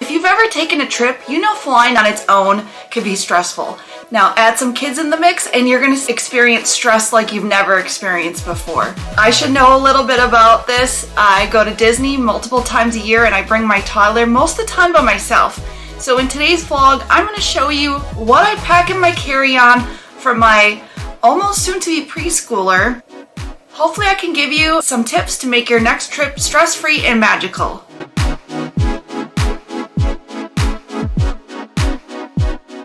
If you've ever taken a trip, you know flying on its own can be stressful. Now add some kids in the mix and you're gonna experience stress like you've never experienced before. I should know a little bit about this. I go to Disney multiple times a year and I bring my toddler most of the time by myself. So in today's vlog, I'm gonna show you what I pack in my carry-on for my almost soon-to-be preschooler. Hopefully I can give you some tips to make your next trip stress-free and magical.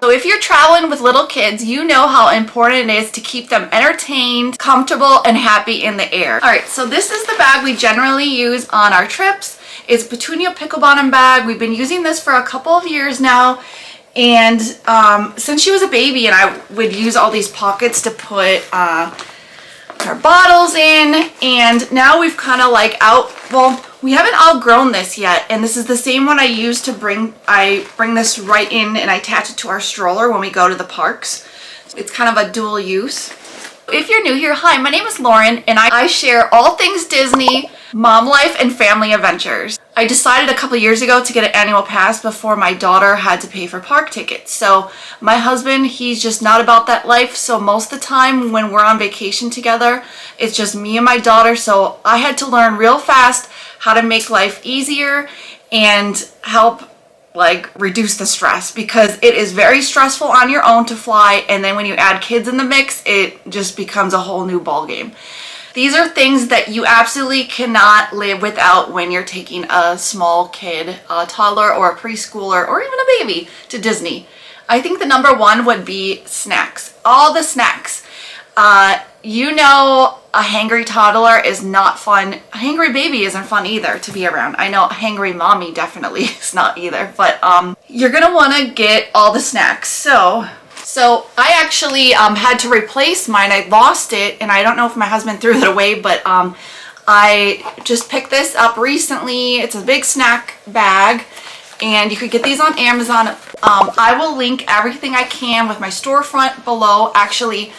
So if you're traveling with little kids, you know how important it is to keep them entertained, comfortable, and happy in the air. All right, so this is the bag we generally use on our trips. It's Petunia Pickle Bottom bag. We've been using this for a couple of years now. And since she was a baby and I would use all these pockets to put our bottles in, and now we've kind of like we haven't outgrown this yet, and this is the same one I use to bring this right in and I attach it to our stroller when we go to the parks. It's kind of a dual use. If you're new here, hi, my name is Lauren and I share all things Disney, mom life, and family adventures. I decided a couple years ago to get an annual pass before my daughter had to pay for park tickets. So my husband, he's just not about that life. So most of the time when we're on vacation together, it's just me and my daughter. So I had to learn real fast how to make life easier and help reduce the stress, because it is very stressful on your own to fly, and then when you add kids in the mix, it just becomes a whole new ball game. These are things that you absolutely cannot live without when you're taking a small kid, a toddler or a preschooler or even a baby to Disney. I think the number one would be snacks. All the snacks. You know, a hangry toddler is not fun. A hangry baby isn't fun either to be around. I know a hangry mommy definitely is not either, but you're gonna wanna get all the snacks. So I actually had to replace mine. I lost it, and I don't know if my husband threw it away, but I just picked this up recently. It's a big snack bag, and you could get these on Amazon. I will link everything I can with my storefront below. Actually,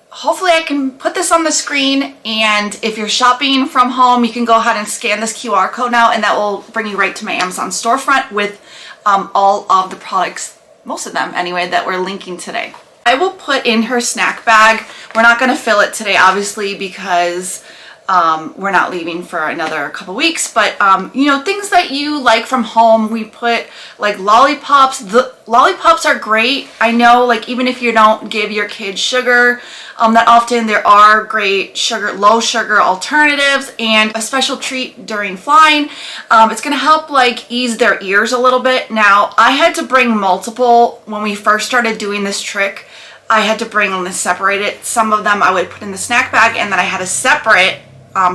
hopefully I can put this on the screen, and if you're shopping from home, you can go ahead and scan this QR code now, and that will bring you right to my Amazon storefront with all of the products, most of them anyway, that we're linking today. I will put in her snack bag. We're not going to fill it today, obviously, because we're not leaving for another couple weeks, but you know, things that you like from home. We put like lollipops. The lollipops are great. I know, like, even if you don't give your kids sugar that often, there are great low sugar alternatives, and a special treat during flying. It's gonna help ease their ears a little bit. Now, I had to bring multiple when we first started doing this trick. I had to bring them separated. Some of them I would put in the snack bag, and then I had a separate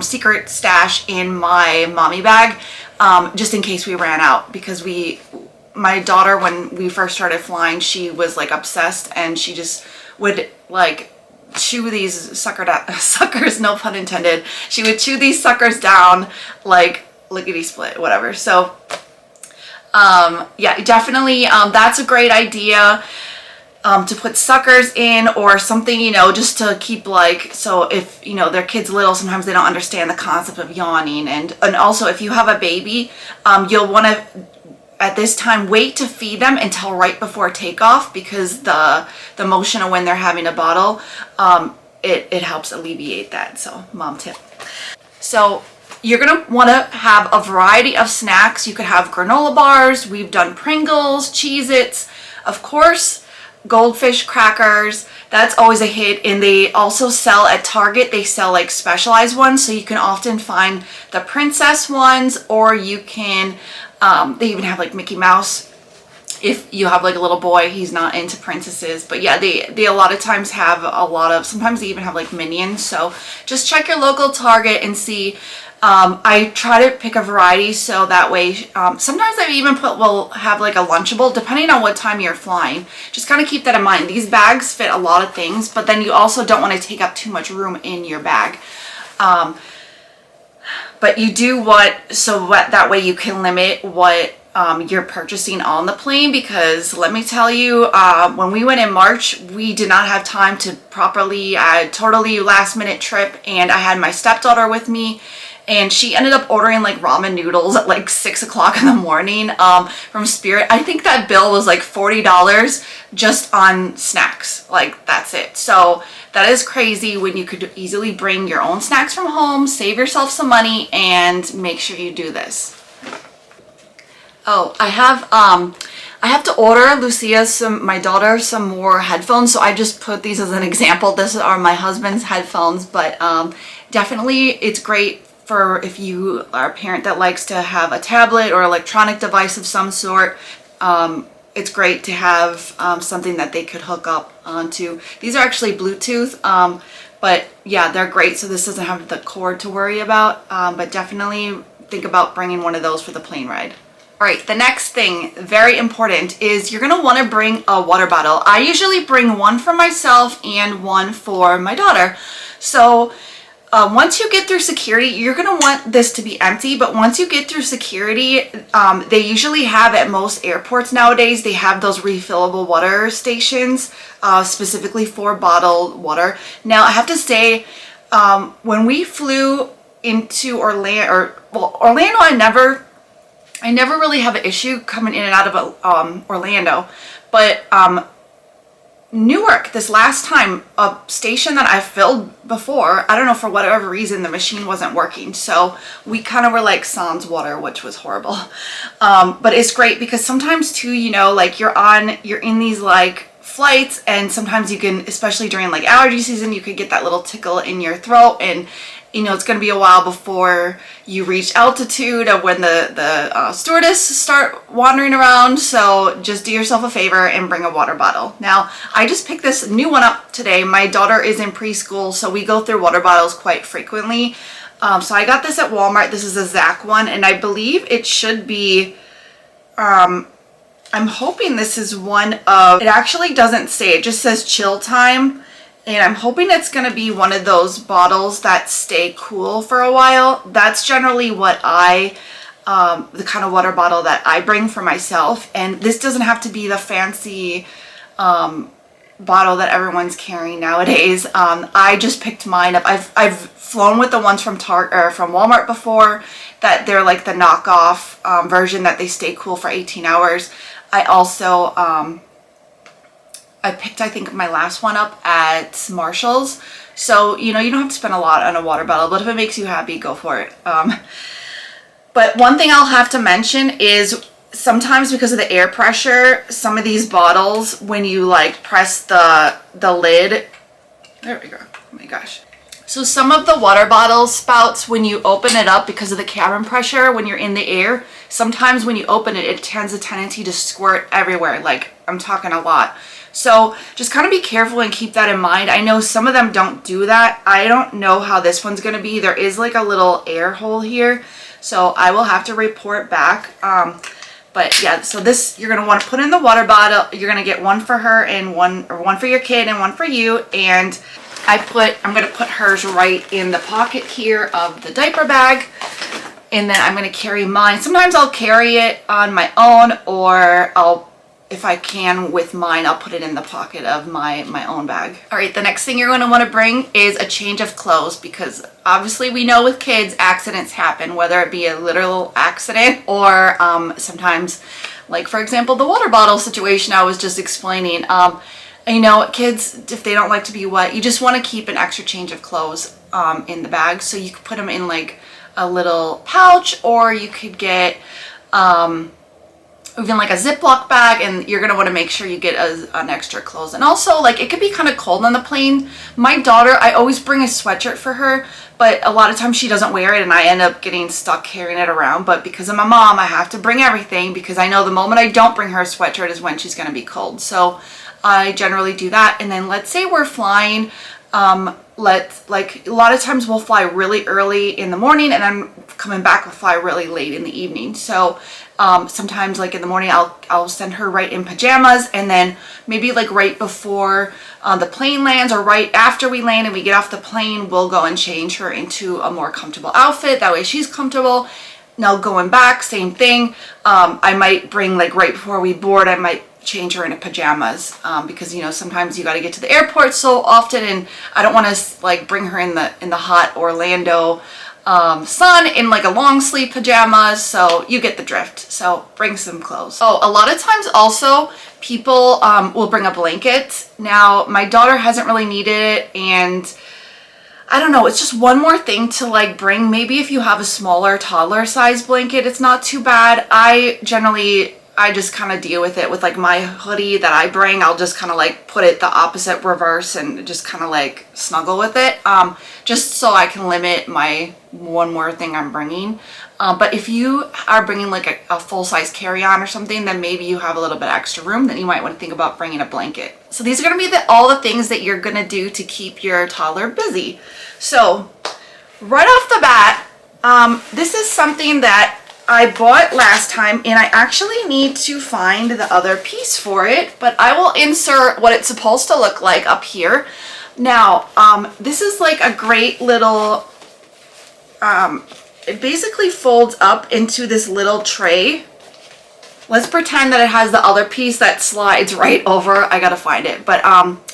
secret stash in my mommy bag, just in case we ran out, because my daughter, when we first started flying, she was obsessed, and she just would chew these suckers, no pun intended. She would chew these suckers down like lickety split, whatever. So yeah, definitely that's a great idea. To put suckers in or something, you know, just to keep so if, you know, their kid's little, sometimes they don't understand the concept of yawning. And also, if you have a baby, you'll want to, at this time, wait to feed them until right before takeoff, because the motion of when they're having a bottle, it helps alleviate that. So, mom tip. So you're going to want to have a variety of snacks. You could have granola bars. We've done Pringles, Cheez-Its, of course, Goldfish crackers. That's always a hit. And they also sell at Target. They sell specialized ones, so you can often find the princess ones, or you can they even have Mickey Mouse. If you have a little boy, he's not into princesses, but yeah, they a lot of times have sometimes they even have Minions. So just check your local Target and see. I try to pick a variety, so that way, sometimes I even will have a Lunchable, depending on what time you're flying. Just kind of keep that in mind. These bags fit a lot of things, but then you also don't want to take up too much room in your bag. But you do that way you can limit what you're purchasing on the plane, because let me tell you, when we went in March, we did not have time to properly, totally last minute trip, and I had my stepdaughter with me, and she ended up ordering like ramen noodles at like 6 o'clock in the morning from Spirit. I think that bill was like $40 just on snacks. Like, that's it. So that is crazy when you could easily bring your own snacks from home, save yourself some money, and make sure you do this. Oh, I have to order Lucia, my daughter, some more headphones. So I just put these as an example. This are my husband's headphones, but definitely it's great for if you are a parent that likes to have a tablet or electronic device of some sort. It's great to have something that they could hook up onto. These are actually Bluetooth, but yeah, they're great. So this doesn't have the cord to worry about, but definitely think about bringing one of those for the plane ride. All right, the next thing, very important, is you're gonna wanna bring a water bottle. I usually bring one for myself and one for my daughter. So once you get through security, you're gonna want this to be empty, but once you get through security, they usually have at most airports nowadays, they have those refillable water stations, specifically for bottled water. Now, I have to say, when we flew into Orlando, I never really have an issue coming in and out of Orlando, but Newark, this last time, a station that I filled before, I don't know, for whatever reason, the machine wasn't working. So we kind of were like sans water, which was horrible. But it's great because sometimes too, you know, like you're in these like flights, and sometimes you can, especially during like allergy season, you could get that little tickle in your throat, and you know, it's going to be a while before you reach altitude of when the stewardess start wandering around. So just do yourself a favor and bring a water bottle. Now, I just picked this new one up today. My daughter is in preschool, so we go through water bottles quite frequently. So I got this at Walmart. This is a Zach one, and I believe it should be, I'm hoping this is one of, it actually doesn't say, it just says chill time. And I'm hoping it's going to be one of those bottles that stay cool for a while. That's generally what the kind of water bottle that I bring for myself. And this doesn't have to be the fancy bottle that everyone's carrying nowadays. I just picked mine up. I've flown with the ones from from Walmart before, that they're like the knockoff version that they stay cool for 18 hours. I also I picked, I think, my last one up at Marshall's. So, you know, you don't have to spend a lot on a water bottle, but if it makes you happy, go for it. But one thing I'll have to mention is sometimes because of the air pressure, some of these bottles, when you like press the lid, there we go, oh my gosh. So some of the water bottle spouts, when you open it up because of the cabin pressure, when you're in the air, sometimes when you open it, it has a tendency to squirt everywhere. Like, I'm talking a lot. So just kind of be careful and keep that in mind. I know some of them don't do that. I don't know how this one's going to be. There is like a little air hole here, so I will have to report back. But yeah, so this, you're going to want to put in the water bottle. You're going to get one for her and one for your kid and one for you. And I'm going to put hers right in the pocket here of the diaper bag. And then I'm going to carry mine. Sometimes I'll carry it on my own, or if I can with mine, I'll put it in the pocket of my own bag. All right, the next thing you're going to want to bring is a change of clothes, because obviously we know with kids accidents happen, whether it be a literal accident or sometimes, like for example, the water bottle situation I was just explaining. You know, kids, if they don't like to be wet, you just want to keep an extra change of clothes in the bag. So you could put them in like a little pouch, or you could get even like a Ziploc bag, and you're gonna want to make sure you get an extra clothes. And also, like, it could be kind of cold on the plane. My daughter, I always bring a sweatshirt for her, but a lot of times she doesn't wear it, and I end up getting stuck carrying it around. But because I'm a mom, I have to bring everything, because I know the moment I don't bring her a sweatshirt is when she's gonna be cold. So I generally do that. And then let's say we're flying, like a lot of times we'll fly really early in the morning, and then coming back we'll fly really late in the evening. So sometimes like in the morning I'll send her right in pajamas, and then maybe like right before the plane lands, or right after we land and we get off the plane, we'll go and change her into a more comfortable outfit. That way she's comfortable. Now going back, same thing. I might bring, like right before we board, I might change her into pajamas, because you know, sometimes you got to get to the airport so often, and I don't want to like bring her in the hot Orlando son in like a long sleeve pajamas, so you get the drift. So bring some clothes. Oh, a lot of times also people will bring a blanket. Now my daughter hasn't really needed it, and I don't know, it's just one more thing to like bring. Maybe if you have a smaller toddler size blanket, it's not too bad. I just kind of deal with it with like my hoodie that I bring. I'll just kind of like put it the opposite reverse and just kind of like snuggle with it, just so I can limit my one more thing I'm bringing. But if you are bringing like a full-size carry-on or something, then maybe you have a little bit extra room, then you might want to think about bringing a blanket. So these are going to be all the things that you're going to do to keep your toddler busy. So right off the bat, this is something that I bought last time, and I actually need to find the other piece for it, but I will insert what it's supposed to look like up here. Now, this is like a great little, it basically folds up into this little tray. Let's pretend that it has the other piece that slides right over. I gotta find it, but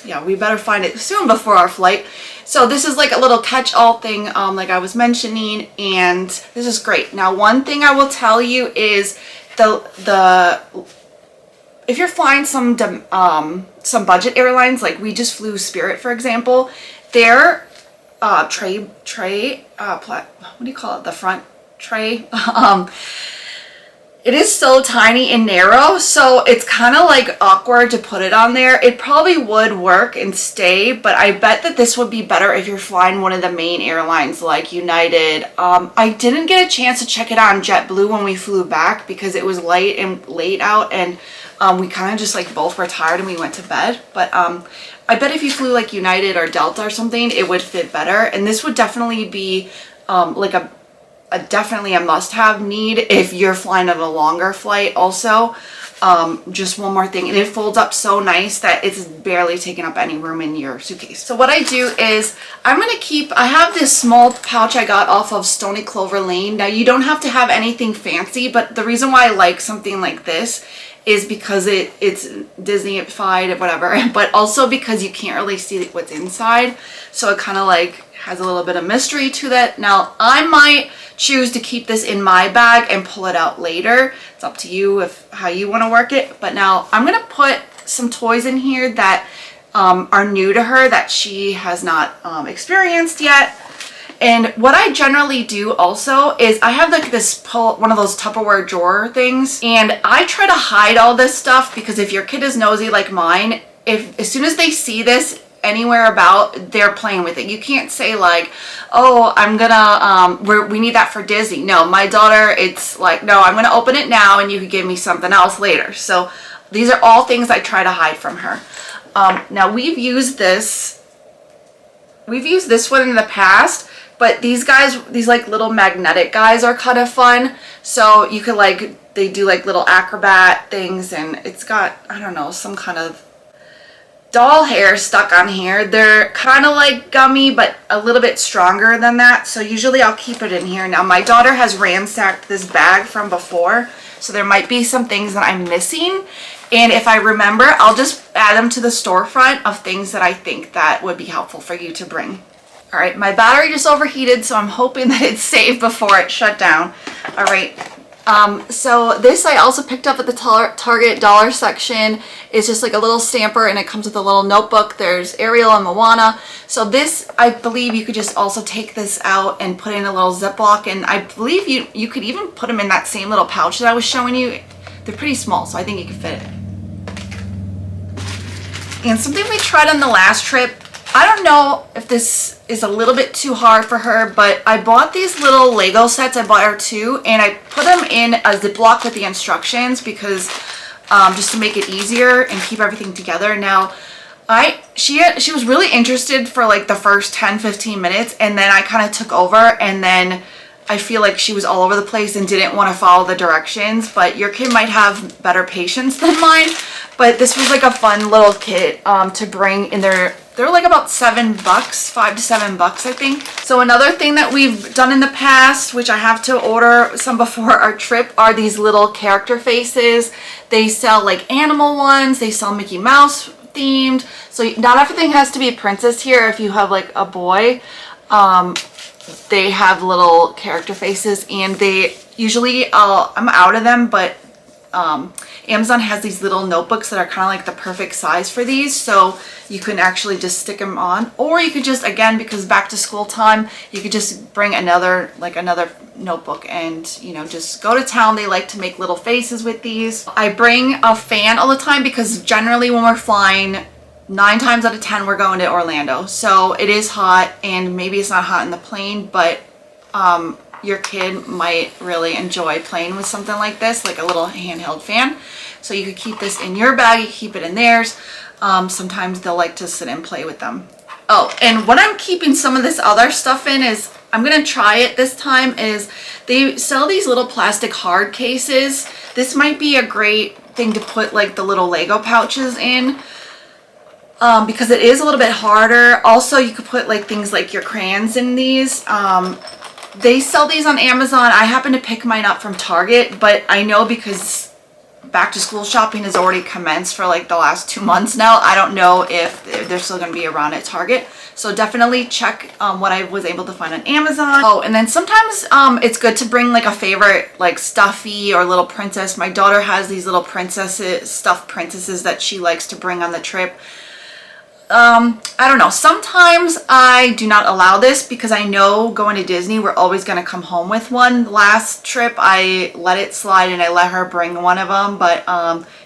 yeah, we better find it soon before our flight. So this is like a little catch-all thing, like I was mentioning, and this is great. Now, one thing I will tell you is if you're flying some budget airlines, like we just flew Spirit, for example, their what do you call it? The front tray. It is so tiny and narrow, so it's kind of like awkward to put it on there. It probably would work and stay, but I bet that this would be better if you're flying one of the main airlines like United. I didn't get a chance to check it on JetBlue when we flew back because it was late out, and we kind of just like both were tired and we went to bed. But I bet if you flew like United or Delta or something, it would fit better. And this would definitely be like definitely a must-have need if you're flying on a longer flight also. Just one more thing, and it folds up so nice that it's barely taking up any room in your suitcase. So what I do is I have this small pouch I got off of Stony Clover Lane. Now you don't have to have anything fancy, but the reason why I like something like this is because it's Disney-ified, whatever, but also because you can't really see what's inside. So it kind of like has a little bit of mystery to that. Now I might choose to keep this in my bag and pull it out later. It's up to you how you want to work it. But now I'm going to put some toys in here that are new to her, that she has not experienced yet. And what I generally do also is I have like one of those Tupperware drawer things, and I try to hide all this stuff because if your kid is nosy like mine, as soon as they see this anywhere about, they're playing with it. You can't say like, oh, I'm gonna we need that for Disney. No, my daughter, it's like, no, I'm gonna open it now and you can give me something else later. So these are all things I try to hide from her. Now we've used this one in the past, but these guys, these like little magnetic guys, are kind of fun. So you could like, they do like little acrobat things, and it's got, I don't know, some kind of doll hair stuck on here. They're kind of like gummy, but a little bit stronger than that. So usually I'll keep it in here. Now my daughter has ransacked this bag from before, so there might be some things that I'm missing. And if I remember, I'll just add them to the storefront of things that I think that would be helpful for you to bring. All right, my battery just overheated, so I'm hoping that it's safe before it shut down. All right. So this I also picked up at the Target dollar section. It's just like a little stamper, and it comes with a little notebook. There's Ariel and Moana. So this, I believe you could just also take this out and put in a little Ziploc, and I believe you could even put them in that same little pouch that I was showing you. They're pretty small, so I think you could fit it. And something we tried on the last trip, I don't know if this is a little bit too hard for her, but I bought these little Lego sets. I bought her 2, and I put them in a Ziploc with the instructions because just to make it easier and keep everything together. Now, she was really interested for like the first 10-15 minutes, and then I kind of took over, and then I feel like she was all over the place and didn't want to follow the directions. But your kid might have better patience than mine. But this was like a fun little kit to bring in there. They're like about $7, $5 to $7, I think. So another thing that we've done in the past, which I have to order some before our trip, are these little character faces. They sell like animal ones. They sell Mickey Mouse themed. So not everything has to be a princess here if you have like a boy. They have little character faces, and they usually, I'm out of them, but Amazon has these little notebooks that are kind of like the perfect size for these, so you can actually just stick them on, or you could just, again, because back to school time, you could just bring another notebook and, you know, just go to town. They like to make little faces with these. I bring a fan all the time because generally when we're flying, 9 times out of 10 we're going to Orlando, so it is hot, and maybe it's not hot in the plane, but your kid might really enjoy playing with something like this, like a little handheld fan. So you could keep this in your bag, you keep it in theirs. Sometimes they'll like to sit and play with them. Oh, and what I'm keeping some of this other stuff in is, I'm gonna try it this time, is they sell these little plastic hard cases. This might be a great thing to put like the little Lego pouches in. Because it is a little bit harder. Also, you could put like things like your crayons in these. They sell these on Amazon. I happen to pick mine up from Target, but I know because back to school shopping has already commenced for like the last 2 months now. I don't know if they're still going to be around at Target. So definitely check what I was able to find on Amazon. Oh, and then sometimes it's good to bring like a favorite like stuffy or little princess. My daughter has these little princesses, stuffed princesses that she likes to bring on the trip. I don't know. Sometimes I do not allow this because I know going to Disney, we're always going to come home with one. Last trip, I let it slide and I let her bring one of them, but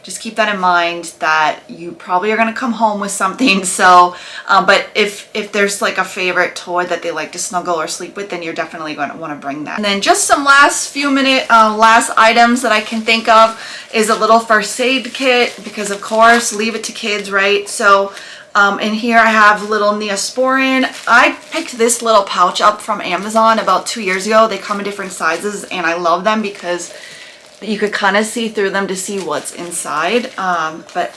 just keep that in mind that you probably are going to come home with something. So, but if there's like a favorite toy that they like to snuggle or sleep with, then you're definitely going to want to bring that. And then just some last items that I can think of is a little first aid kit, because of course, leave it to kids, right? So, in here I have little Neosporin. I picked this little pouch up from Amazon about 2 years ago. They come in different sizes and I love them because you could kind of see through them to see what's inside, but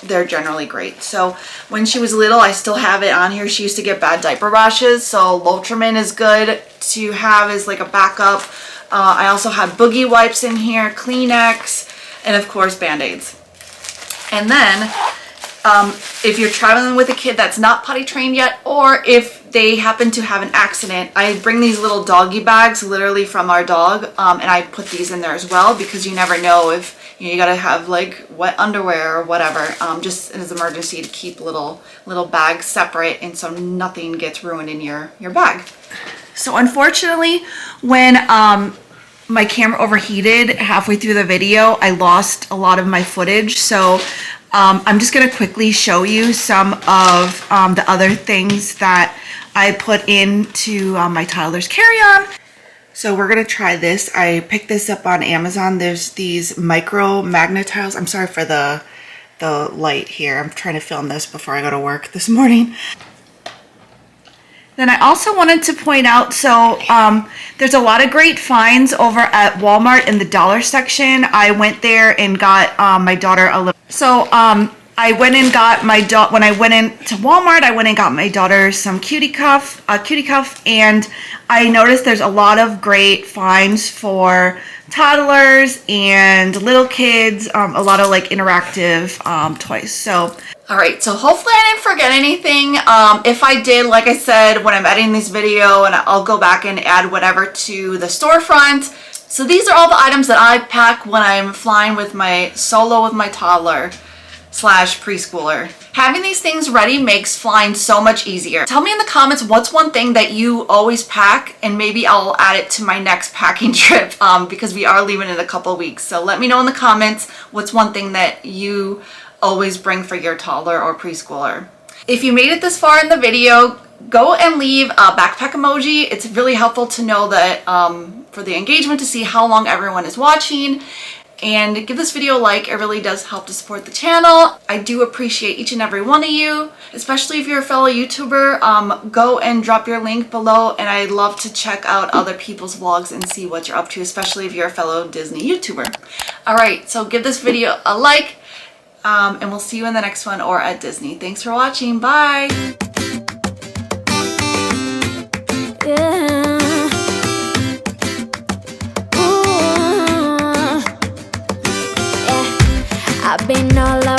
they're generally great. So when she was little, I still have it on here. She used to get bad diaper rashes, so Lotrimin is good to have as like a backup. I also have boogie wipes in here, Kleenex, and of course Band-Aids. And then if you're traveling with a kid that's not potty trained yet, or if they happen to have an accident, I bring these little doggy bags literally from our dog, and I put these in there as well, because you never know if you gotta have like wet underwear or whatever, just as an emergency, to keep little bags separate and so nothing gets ruined in your bag. So unfortunately, when my camera overheated halfway through the video, I lost a lot of my footage. So I'm just going to quickly show you some of the other things that I put into my toddler's carry-on. So we're going to try this. I picked this up on Amazon. There's these micro magnet tiles. I'm sorry for the light here. I'm trying to film this before I go to work this morning. Then I also wanted to point out, so there's a lot of great finds over at Walmart in the dollar section. I went there and got my daughter a little. So I went and got when I went into Walmart, I went and got my daughter some cutie cuff, and I noticed there's a lot of great finds for toddlers and little kids, a lot of like interactive toys. So. All right, so hopefully I didn't forget anything. If I did, like I said, when I'm editing this video, and I'll go back and add whatever to the storefront. So these are all the items that I pack when I'm flying with my toddler / preschooler. Having these things ready makes flying so much easier. Tell me in the comments what's one thing that you always pack, and maybe I'll add it to my next packing trip, because we are leaving in a couple weeks. So let me know in the comments what's one thing that you always bring for your toddler or preschooler. If you made it this far in the video, go and leave a backpack emoji. It's really helpful to know that for the engagement, to see how long everyone is watching. And give this video a like. It really does help to support the channel. I do appreciate each and every one of you, especially if you're a fellow YouTuber. Go and drop your link below, and I'd love to check out other people's vlogs and see what you're up to, especially if you're a fellow Disney YouTuber. All right, so give this video a like. And we'll see you in the next one or at Disney. Thanks for watching. Bye. Yeah. Ooh. Yeah. I've been all over